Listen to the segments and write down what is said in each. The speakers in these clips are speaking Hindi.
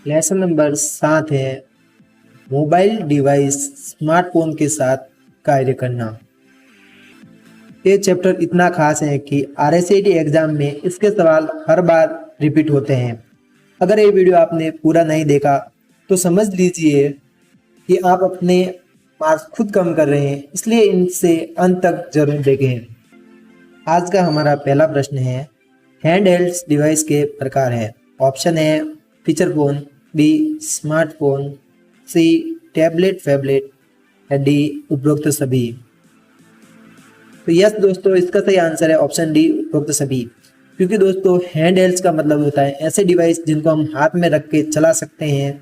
लेसन नंबर 7 है मोबाइल डिवाइस स्मार्टफोन के साथ कार्य करना। ये चैप्टर इतना खास है कि आरएसआईटी एग्जाम में इसके सवाल हर बार रिपीट होते हैं। अगर ये वीडियो आपने पूरा नहीं देखा तो समझ लीजिए कि आप अपने मार्क्स खुद कम कर रहे हैं, इसलिए इनसे अंत तक जरूर देखें। आज का हमारा पहला प्रश्न है हैंड हेल्ड डिवाइस के प्रकार है। ऑप्शन है feature phone, B smartphone, C tablet phablet या डी उपरोक्त सभी। तो यस दोस्तों, इसका सही आंसर है ऑप्शन डी उपरोक्त सभी। क्योंकि दोस्तों हैंड हेल्ड्स का मतलब होता है ऐसे डिवाइस जिनको हम हाथ में रख के चला सकते हैं।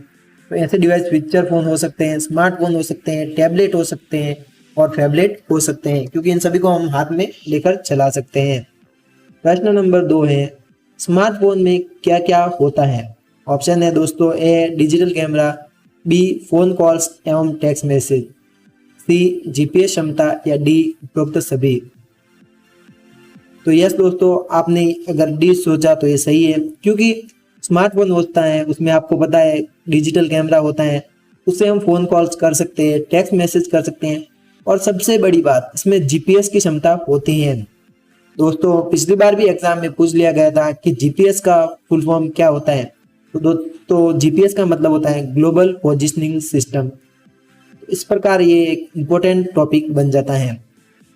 तो ऐसे डिवाइस फीचर फोन हो सकते हैं, स्मार्टफोन हो सकते हैं, टैबलेट हो सकते हैं और फैबलेट हो सकते हैं, क्योंकि इन सभी को हम हाथ में लेकर चला सकते हैं। प्रश्न नंबर 2 है स्मार्टफोन में क्या क्या होता है। ऑप्शन है दोस्तों A digital camera, B phone calls एवं टेक्स्ट मैसेज, सी जीपीएस क्षमता या डी उपरोक्त सभी। तो यस दोस्तों, आपने अगर डी सोचा तो ये सही है, क्योंकि स्मार्टफोन होता है उसमें आपको पता है डिजिटल कैमरा होता है, उससे हम फोन कॉल्स कर सकते हैं, टेक्स्ट मैसेज कर सकते हैं और सबसे बड़ी बात इसमें जीपीएस की क्षमता होती है। दोस्तों पिछली बार भी एग्जाम में पूछ लिया गया था कि जीपीएस का फुल फॉर्म क्या होता है। तो दोस्तों जीपीएस का मतलब होता है ग्लोबल पोजिशनिंग सिस्टम। इस प्रकार ये एक इम्पोर्टेंट टॉपिक बन जाता है।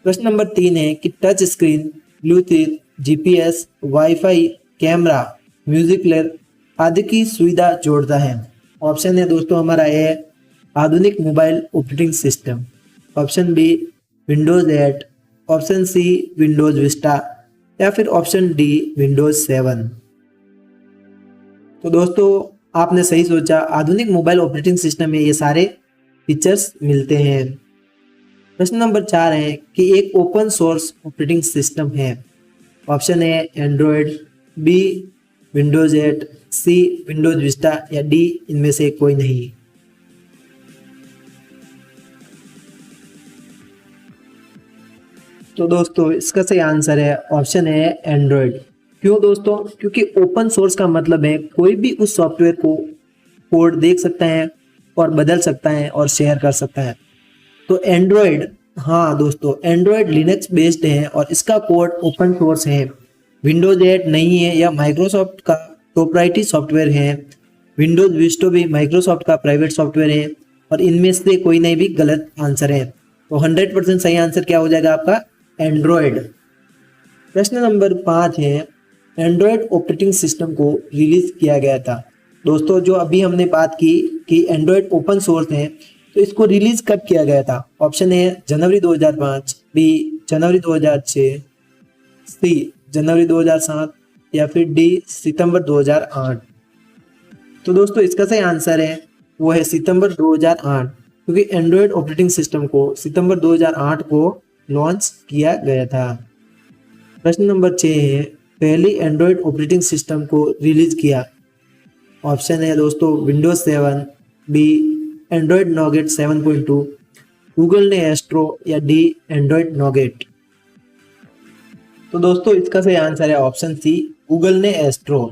प्रश्न नंबर 3 है कि touch screen, Bluetooth, GPS, wifi, camera, music player आदि की सुविधा जोड़ता है। ऑप्शन है दोस्तों हमारा ए आधुनिक mobile operating system, option B Windows 8, option C Windows Vista या फिर ऑप्शन डी विंडोज 7। तो दोस्तों आपने सही सोचा, आधुनिक मोबाइल ऑपरेटिंग सिस्टम में ये सारे फीचर्स मिलते हैं। प्रश्न नंबर 4 है कि एक ओपन सोर्स ऑपरेटिंग सिस्टम है। ऑप्शन है एंड्रॉयड, बी विंडोज 8, सी विंडोज विस्टा या डी इनमें से कोई नहीं। तो दोस्तों इसका सही आंसर है ऑप्शन है एंड्रॉयड। क्यों दोस्तों? क्योंकि ओपन सोर्स का मतलब है कोई भी उस सॉफ्टवेयर को कोड देख सकता है और बदल सकता है और शेयर कर सकता है। तो एंड्रॉयड, हाँ दोस्तों एंड्रॉयड लिनक्स बेस्ड है और इसका कोड ओपन सोर्स है। विंडोज 8 नहीं है, यह माइक्रोसॉफ्ट का प्रोप्राइटरी सॉफ्टवेयर है। विंडोज विस्टा भी माइक्रोसॉफ्ट का प्राइवेट सॉफ्टवेयर है और इनमें से कोई नहीं भी गलत आंसर है। तो 100% सही आंसर क्या हो जाएगा आपका? एंड्रॉयड। प्रश्न नंबर 5 है एंड्रॉयड ऑपरेटिंग सिस्टम को रिलीज किया गया था। दोस्तों जो अभी हमने बात की कि एंड्रॉयड ओपन सोर्स है, तो इसको रिलीज कब किया गया था? ऑप्शन है जनवरी 2005, बी जनवरी 2006, सी जनवरी 2007 या फिर डी सितंबर 2008। तो दोस्तों इसका सही आंसर है वो है सितंबर 2008, क्योंकि एंड्रॉयड ऑपरेटिंग सिस्टम को सितंबर 2008 को लॉन्च किया गया था। प्रश्न नंबर 6 है पहली एंड्रॉयड ऑपरेटिंग सिस्टम को रिलीज किया। ऑप्शन है दोस्तों Windows 7, B Android Nougat 7.2, Google ने एस्ट्रो या डी एंड्रॉयड नोगेट। तो दोस्तों इसका सही आंसर है ऑप्शन सी गूगल ने एस्ट्रो,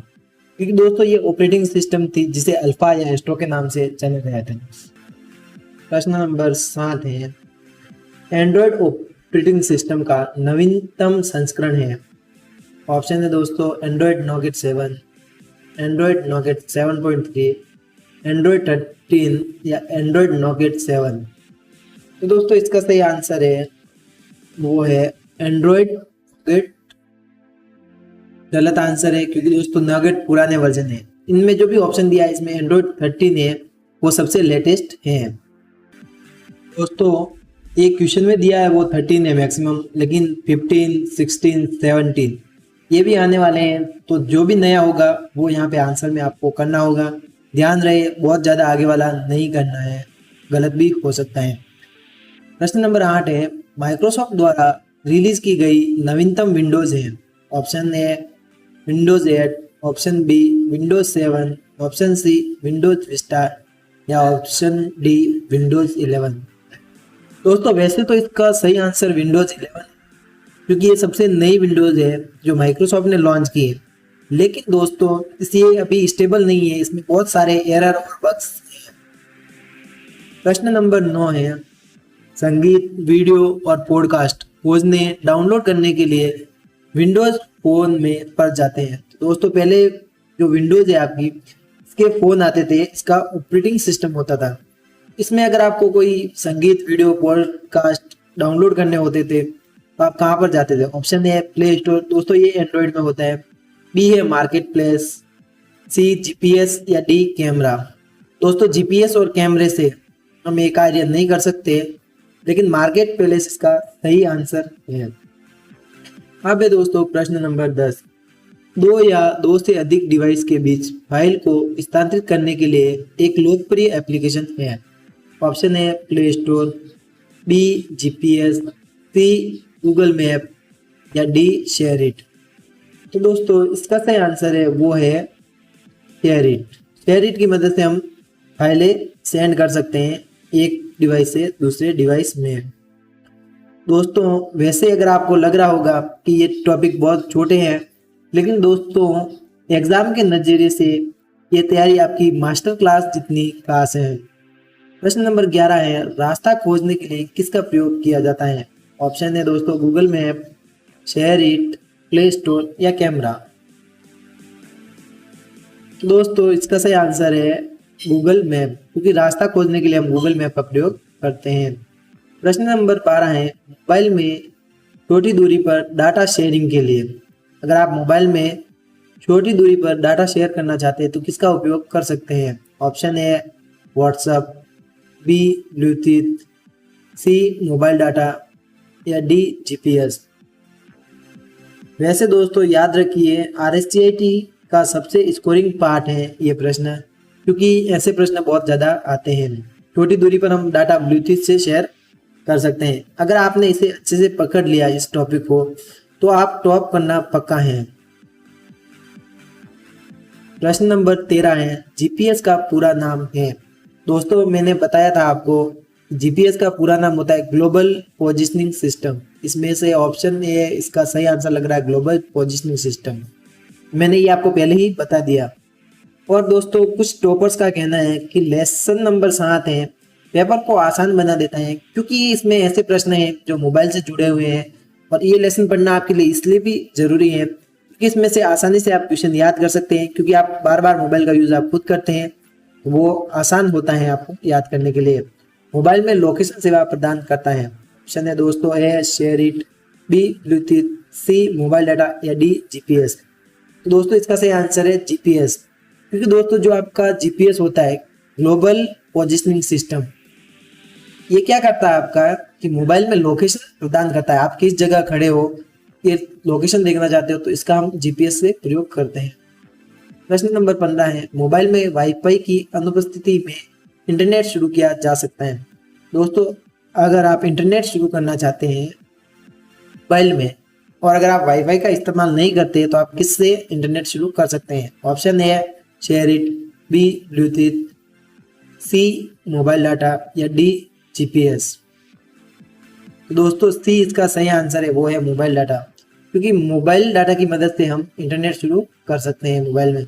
क्योंकि दोस्तों ये ऑपरेटिंग सिस्टम थी जिसे अल्फा या एस्ट्रो के नाम से जाना गया था। प्रश्न नंबर 7 है एंड्रॉयड ऑपरेटिंग सिस्टम का नवीनतम संस्करण है। ऑप्शन है दोस्तों Android nougat 7, Android nougat 7.3, Android 13 या एंड्रॉयड नोगेट 7। तो दोस्तों इसका सही आंसर है वो है एंड्रॉयड नोगेट। गलत आंसर है, क्योंकि दोस्तों नोगेट पुराने वर्जन है। इनमें जो भी ऑप्शन दिया है इसमें एंड्रॉयड 13 है वो सबसे लेटेस्ट है। दोस्तों एक क्वेश्चन में दिया है वो 13 है मैक्सिमम, लेकिन 15, 16, 17 ये भी आने वाले हैं। तो जो भी नया होगा वो यहाँ पे आंसर में आपको करना होगा। ध्यान रहे बहुत ज़्यादा आगे वाला नहीं करना है, गलत भी हो सकता है। प्रश्न नंबर 8 है माइक्रोसॉफ्ट द्वारा रिलीज की गई नवीनतम विंडोज है। ऑप्शन है Windows 8, option B Windows 7, option C Windows Vista या ऑप्शन डी विंडोज 11। दोस्तों वैसे तो इसका सही आंसर विंडोज 11 है, क्योंकि ये सबसे नई विंडोज है जो माइक्रोसॉफ्ट ने लॉन्च की है। लेकिन दोस्तों ये अभी स्टेबल नहीं है, इसमें बहुत सारे एरर और बग्स हैं। प्रश्न नंबर 9 है, संगीत, वीडियो और पॉडकास्ट खोजने डाउनलोड करने के लिए विंडोज फोन में पर जाते हैं। तो दोस्तों पहले जो विंडोज है आपकी, इसके फोन आते थे, इसका ऑपरेटिंग सिस्टम होता था। इसमें अगर आपको कोई संगीत, वीडियो, पॉडकास्ट डाउनलोड करने होते थे तो आप कहाँ पर जाते थे? ऑप्शन ए प्ले स्टोर, दोस्तों ये एंड्रॉइड में होता है। बी है मार्केट प्लेस, सी जीपीएस या डी कैमरा। दोस्तों जीपीएस और कैमरे से हम ये कार्य नहीं कर सकते, लेकिन मार्केट प्लेस इसका सही आंसर है। अब है दोस्तों प्रश्न नंबर 10, दो या दो से अधिक डिवाइस के बीच फाइल को स्थानांतरित करने के लिए एक लोकप्रिय एप्लीकेशन है। ऑप्शन है play store, B GPS, C Google map या डी शेयर इट। तो दोस्तों इसका सही आंसर है वो है शेयर इट। शेयर इट की मदद से हम फाइलें सेंड कर सकते हैं एक डिवाइस से दूसरे डिवाइस में। दोस्तों वैसे अगर आपको लग रहा होगा कि ये टॉपिक बहुत छोटे हैं, लेकिन दोस्तों एग्जाम के नज़रिए से ये तैयारी आपकी मास्टर क्लास जितनी खास है। प्रश्न नंबर 11 है, रास्ता खोजने के लिए किसका प्रयोग किया जाता है? ऑप्शन है दोस्तों Google map, share it, play store या कैमरा। दोस्तों इसका सही आंसर है गूगल मैप, क्योंकि रास्ता खोजने के लिए हम गूगल मैप का प्रयोग करते हैं। प्रश्न नंबर 12 है, मोबाइल में छोटी दूरी पर डाटा शेयरिंग के लिए, अगर आप मोबाइल में छोटी दूरी पर डाटा शेयर करना चाहते हैं तो किसका उपयोग कर सकते हैं? ऑप्शन है WhatsApp, B Bluetooth, C mobile data या डी जीपीएस। वैसे दोस्तों याद रखिए RSCIT का सबसे स्कोरिंग पार्ट है ये प्रश्न, क्योंकि ऐसे प्रश्न बहुत ज़्यादा आते हैं। छोटी दूरी पर हम डाटा ब्लूटूथ से शेयर कर सकते हैं। अगर आपने इसे अच्छे से पकड़ लिया इस टॉपिक को, तो आप टॉप करना पक्का है। प्रश्न नंबर 13 है, जीपीएस का पूरा नाम है। दोस्तों मैंने बताया था आपको, जीपीएस का पूरा नाम होता है ग्लोबल पोजिशनिंग सिस्टम। इसमें से ऑप्शन ए इसका सही आंसर लग रहा है ग्लोबल पोजिशनिंग सिस्टम। मैंने ये आपको पहले ही बता दिया। और दोस्तों कुछ टॉपर्स का कहना है कि लेसन नंबर 7 है, पेपर को आसान बना देता है, क्योंकि इसमें ऐसे प्रश्न हैं जो मोबाइल से जुड़े हुए हैं। और ये लेसन पढ़ना आपके लिए इसलिए भी जरूरी है क्योंकि इसमें से आसानी से आप क्वेश्चन याद कर सकते हैं, क्योंकि आप बार बार मोबाइल का यूज़ आप खुद करते हैं, वो आसान होता है आपको याद करने के लिए। मोबाइल में लोकेशन सेवा प्रदान करता है। ऑप्शन है दोस्तों A share it, B Bluetooth, C mobile data या डी जीपीएस। तो दोस्तों इसका सही आंसर है जीपीएस, क्योंकि दोस्तों जो आपका जीपीएस होता है ग्लोबल पोजिशनिंग सिस्टम, ये क्या करता है आपका कि मोबाइल में लोकेशन प्रदान करता है। आप किस जगह खड़े हो, ये लोकेशन देखना चाहते हो, तो इसका हम जीपीएस से प्रयोग करते हैं। प्रश्न नंबर 15 है, मोबाइल में वाईफाई की अनुपस्थिति में इंटरनेट शुरू किया जा सकता है। दोस्तों अगर आप इंटरनेट शुरू करना चाहते हैं मोबाइल में, और अगर आप वाईफाई का इस्तेमाल नहीं करते, तो आप किससे इंटरनेट शुरू कर सकते हैं? ऑप्शन है share it, B Bluetooth, C mobile data या डी जीपीएस। तो दोस्तों सी इसका सही आंसर है, वो है मोबाइल डाटा, क्योंकि मोबाइल डाटा की मदद से हम इंटरनेट शुरू कर सकते हैं मोबाइल में।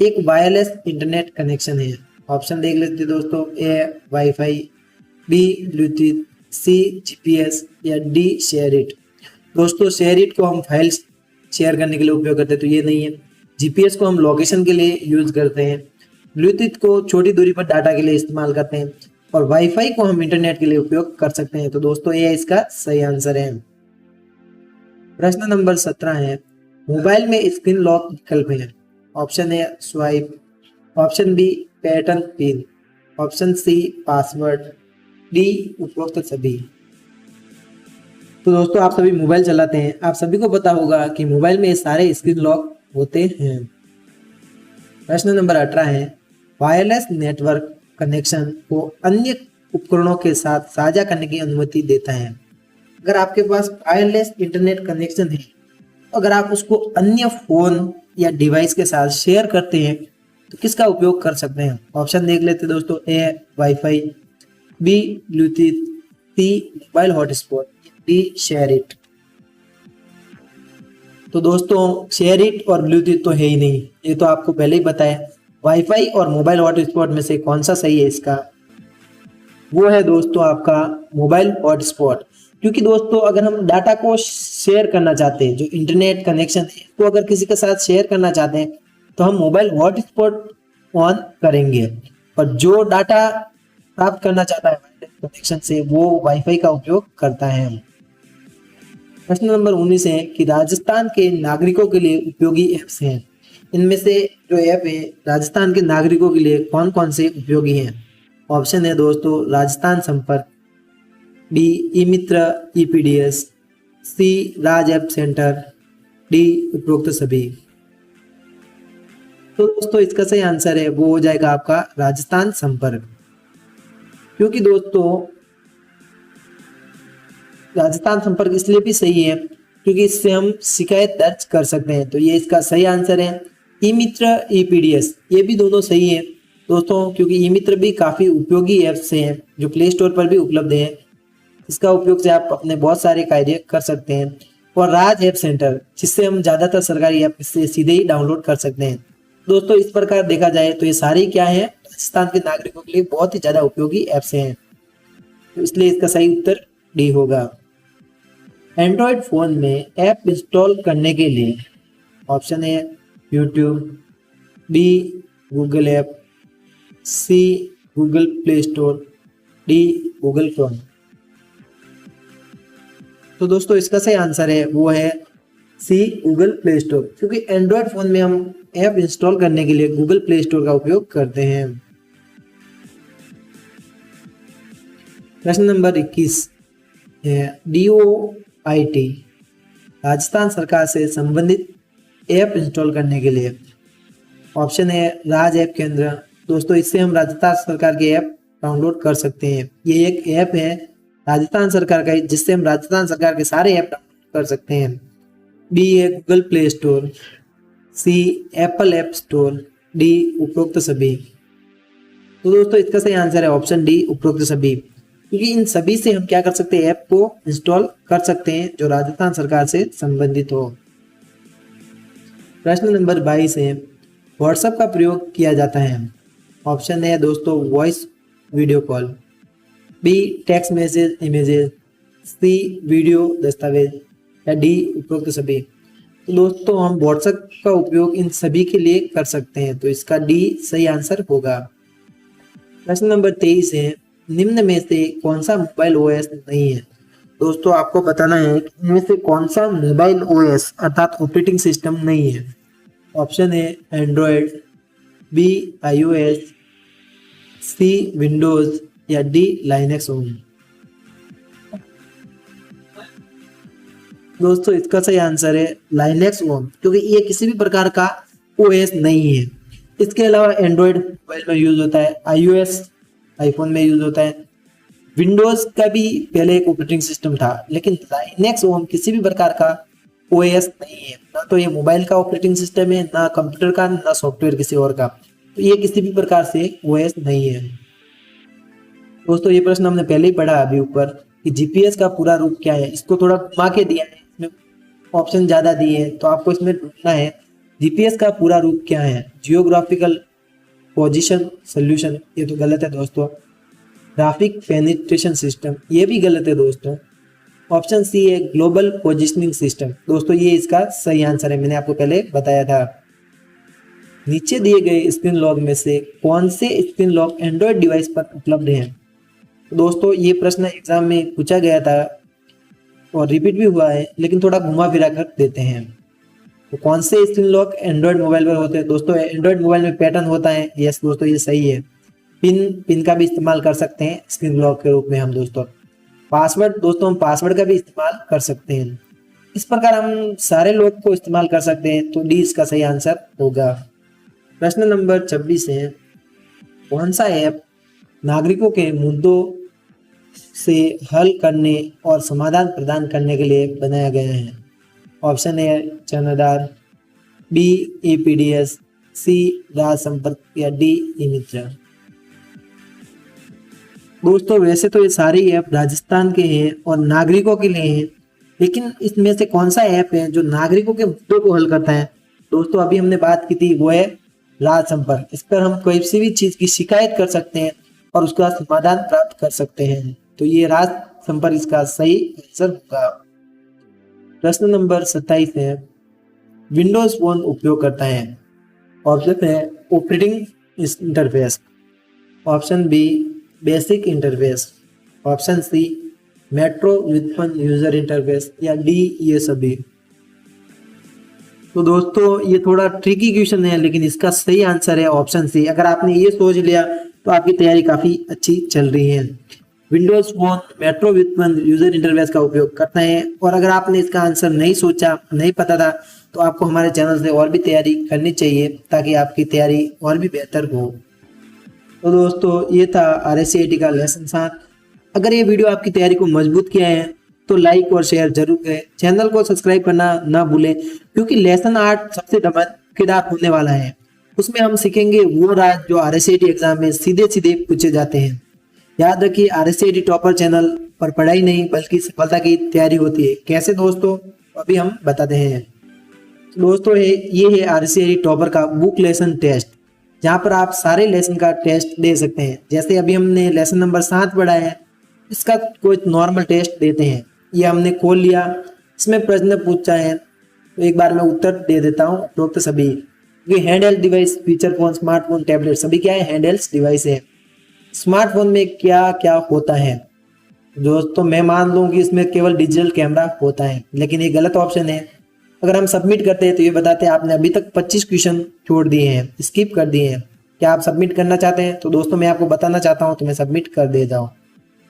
एक वायरलेस इंटरनेट कनेक्शन है। ऑप्शन देख लेते हैं दोस्तों, A WiFi, B Bluetooth, C GPS या डी शेयर इट। दोस्तों शेयर इट को हम फाइल शेयर करने के लिए उपयोग करते हैं, तो ये नहीं है। जीपीएस को हम लोकेशन के लिए यूज करते हैं, ब्लूटूथ को छोटी दूरी पर डाटा के लिए इस्तेमाल करते हैं, और वाईफाई को हम इंटरनेट के लिए उपयोग कर सकते हैं। तो दोस्तों ये इसका सही आंसर है। प्रश्न नंबर 17 है, मोबाइल में स्क्रीन लॉक विकल्प है। Option A swipe, option B pattern pin, option C password, D उपरोक्त सभी। तो दोस्तों आप सभी मोबाइल चलाते हैं, आप सभी को पता होगा कि मोबाइल में सारे स्क्रीन लॉक होते हैं। प्रश्न नंबर 18 है, वायरलेस नेटवर्क कनेक्शन को अन्य उपकरणों के साथ साझा करने की अनुमति देता है। अगर आपके पास वायरलेस इंटरनेट कनेक्शन है, अगर आप उसको अन्य फोन या डिवाइस के साथ शेयर करते हैं, तो किसका उपयोग कर सकते हैं? ऑप्शन देख लेते हैं दोस्तों, A WiFi, B Bluetooth, C mobile hotspot, D share it. तो दोस्तों शेयर इट और ब्लूटूथ तो है ही नहीं, ये तो आपको पहले ही पता है। वाईफाई और मोबाइल हॉटस्पॉट में से कौन सा सही है इसका, वो है दोस्तों आपका मोबाइल हॉटस्पॉट। क्योंकि दोस्तों अगर हम डाटा को शेयर करना चाहते हैं, जो इंटरनेट कनेक्शन है तो अगर किसी के साथ शेयर करना चाहते हैं तो हम मोबाइल हॉटस्पॉट ऑन करेंगे, और जो डाटा प्राप्त करना चाहता है कनेक्शन से वो वाईफाई का उपयोग करता है। प्रश्न नंबर 19 है कि राजस्थान के नागरिकों के लिए उपयोगी ऐप्स हैं। इनमें से जो ऐप है राजस्थान के नागरिकों के लिए कौन कौन से उपयोगी हैं। ऑप्शन है दोस्तों राजस्थान संपर्क, बी ई मित्र EPDS, सी राज ऐप सेंटर, डी उपरोक्त सभी। तो दोस्तों इसका सही आंसर है वो हो जाएगा आपका राजस्थान संपर्क। क्योंकि दोस्तों राजस्थान संपर्क इसलिए भी सही है क्योंकि इससे हम शिकायत दर्ज कर सकते हैं, तो ये इसका सही आंसर है। ई मित्र EPDS ये भी दोनों सही है दोस्तों, क्योंकि ई मित्र भी काफ़ी उपयोगी ऐप्स हैं जो प्ले स्टोर पर भी उपलब्ध है। इसका उपयोग से आप अपने बहुत सारे कार्य कर सकते हैं। और राज ऐप सेंटर जिससे हम ज़्यादातर सरकारी ऐप से सीधे ही डाउनलोड कर सकते हैं। दोस्तों इस प्रकार देखा जाए तो ये सारी क्या है राजस्थान के नागरिकों के लिए बहुत ही ज़्यादा उपयोगी ऐप्स हैं, तो इसलिए इसका सही उत्तर डी होगा। एंड्रॉयड फ़ोन में ऐप इंस्टॉल करने के लिए ऑप्शन है YouTube, B Google app, C Google Play Store, D Google Chrome. तो दोस्तों इसका सही आंसर है वो है सी गूगल प्ले स्टोर, क्योंकि एंड्रॉयड फ़ोन में हम ऐप इंस्टॉल करने के लिए गूगल प्ले स्टोर का उपयोग करते हैं। प्रश्न नंबर 21 है DOIT राजस्थान सरकार से संबंधित ऐप इंस्टॉल करने के लिए। ऑप्शन है राज ऐप केंद्र। दोस्तों इससे हम राजस्थान सरकार के ऐप डाउनलोड कर सकते हैं। ये एक ऐप है राजस्थान सरकार का जिससे हम राजस्थान सरकार के सारे ऐप डाउनलोड कर सकते हैं। बी है गूगल प्ले स्टोर, सी एप्पल ऐप स्टोर, डी उपरोक्त सभी। तो दोस्तों इसका सही आंसर है ऑप्शन डी उपरोक्त सभी, क्योंकि इन सभी से हम क्या कर सकते हैं ऐप को इंस्टॉल कर सकते हैं जो राजस्थान सरकार से संबंधित हो। प्रश्न नंबर 22 है व्हाट्सएप का प्रयोग किया जाता है। ऑप्शन है दोस्तों voice video call, B text message images, C video दस्तावेज, या डी उपरोक्त सभी। तो दोस्तों हम व्हाट्सएप का उपयोग इन सभी के लिए कर सकते हैं, तो इसका डी सही आंसर होगा। प्रश्न नंबर 23 है निम्न में से कौन सा मोबाइल OS नहीं है। दोस्तों आपको बताना है कि इनमें से कौन सा मोबाइल OS अर्थात ऑपरेटिंग सिस्टम नहीं है। ऑप्शन है एंड्रॉयड, बी iOS, सी विंडोज, या डी लाइनेक्स ओम। दोस्तों इसका सही आंसर है लाइनेक्स ओम, क्योंकि ये किसी भी प्रकार का OS नहीं है। इसके अलावा एंड्रॉयड मोबाइल में यूज होता है, iOS आईफोन में यूज होता है, विंडोज का भी पहले एक ऑपरेटिंग सिस्टम था, लेकिन लाइनेक्स ओम किसी भी प्रकार का OS नहीं है। ना तो ये मोबाइल का ऑपरेटिंग सिस्टम है, ना कंप्यूटर का, ना सॉफ्टवेयर किसी और का, तो ये किसी भी प्रकार से OS नहीं है। दोस्तों ये प्रश्न हमने पहले ही पढ़ा अभी ऊपर कि GPS का पूरा रूप क्या है। इसको थोड़ा घुमा के दिया है, इसमें ऑप्शन ज्यादा दिए हैं, तो आपको इसमें ढूंढना है GPS का पूरा रूप क्या है। जियोग्राफिकल पोजीशन सोल्यूशन, ये तो गलत है दोस्तों। ग्राफिक पेनिट्रेशन सिस्टम, ये भी गलत है दोस्तों। ऑप्शन सी है ग्लोबल पोजिशनिंग सिस्टम। दोस्तों ये इसका सही आंसर है, मैंने आपको पहले बताया था। नीचे दिए गए स्क्रीन लॉक में से कौन से स्क्रीन लॉक एंड्रॉयड डिवाइस पर उपलब्ध हैं। दोस्तों ये प्रश्न एग्जाम में पूछा गया था और रिपीट भी हुआ है, लेकिन थोड़ा घुमा फिरा कर देते हैं। तो कौन से स्क्रीन लॉक एंड्रॉयड मोबाइल पर होते हैं। दोस्तों एंड्रॉयड मोबाइल में पैटर्न होता है, यस दोस्तों ये सही है। पिन का भी इस्तेमाल कर सकते हैं स्क्रीन लॉक के रूप में हम दोस्तों। पासवर्ड, दोस्तों हम पासवर्ड का भी इस्तेमाल कर सकते हैं। इस प्रकार हम सारे लॉक को इस्तेमाल कर सकते हैं, तो डी इसका सही आंसर होगा। प्रश्न नंबर 26 है कौन सा ऐप नागरिकों के मुद्दों से हल करने और समाधान प्रदान करने के लिए बनाया गया है। ऑप्शन है चंद्रदार, बी EPDS, सी राज संपर्क, या डी ई मित्र। दोस्तों वैसे तो ये सारी ऐप राजस्थान के हैं और नागरिकों के लिए हैं, लेकिन इसमें से कौन सा ऐप है जो नागरिकों के मुद्दों को हल करता है? दोस्तों अभी हमने बात की थी, वो है राज संपर्क। इस पर हम कोई सी भी चीज की शिकायत कर सकते हैं और उसका समाधान प्राप्त कर सकते हैं। तो ये राज संपर्क इसका सही आंसर होगा। प्रश्न नंबर 27 है, विंडोज फोन उपयोग करता है। ऑप्शन है operating interface, option B basic interface, option C metro with fun user interface, या डी ये सभी। तो दोस्तों ये थोड़ा ट्रिकी क्वेश्चन है, लेकिन इसका सही आंसर है ऑप्शन सी। अगर आपने ये सोच लिया तो आपकी तैयारी काफी अच्छी चल रही है। Windows Phone Metro with fun user interface का उपयोग करता है। और अगर आपने इसका आंसर नहीं सोचा, नहीं पता था, तो आपको हमारे चैनल से और भी तैयारी करनी चाहिए ताकि आपकी तैयारी और भी बेहतर हो। तो दोस्तों ये था RSCIT का लेसन 7। अगर ये वीडियो आपकी तैयारी को मजबूत किया है तो लाइक और शेयर जरूर करें। चैनल को सब्सक्राइब करना ना भूलें, क्योंकि लेसन 8 सबसे धमाकेदार होने वाला है। उसमें हम सीखेंगे वो राज जो RSCIT एग्जाम में सीधे सीधे पूछे जाते हैं। याद रखिए, RSCIT टॉपर चैनल पर पढ़ाई नहीं बल्कि सफलता की तैयारी होती है। कैसे दोस्तों, अभी हम बताते हैं। दोस्तों ये है RSCIT टॉपर का बुक लेसन टेस्ट, जहाँ पर आप सारे लेसन का टेस्ट दे सकते हैं। जैसे अभी हमने लेसन नंबर 7 पढ़ा है, इसका कोई नॉर्मल टेस्ट देते हैं। ये हमने खोल लिया, इसमें प्रश्न पूछा है, तो एक बार मैं उत्तर दे देता हूँ। उपरोक्त सभी ये handheld device, feature phone, smartphone, tablet सभी क्या है? हैंडहेल्ड डिवाइस है। स्मार्टफोन में क्या क्या होता है? दोस्तों मैं मान लूँ कि इसमें केवल डिजिटल कैमरा होता है, लेकिन ये गलत ऑप्शन है। अगर हम सबमिट करते हैं तो ये बताते हैं आपने अभी तक 25 क्वेश्चन छोड़ दिए हैं, स्किप कर दिए हैं। क्या आप सबमिट करना चाहते हैं? तो दोस्तों मैं आपको बताना चाहता हूँ, तो मैं सबमिट कर दे जाऊँ।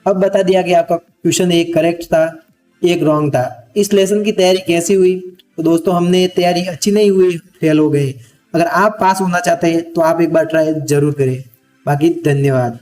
अब बता दिया कि आपका क्वेश्चन एक करेक्ट था, एक रॉन्ग था। इस लेसन की तैयारी कैसी हुई? तो दोस्तों हमने तैयारी अच्छी नहीं हुई, फेल हो गए। अगर आप पास होना चाहते हैं तो आप एक बार ट्राई जरूर करें। बाकी धन्यवाद।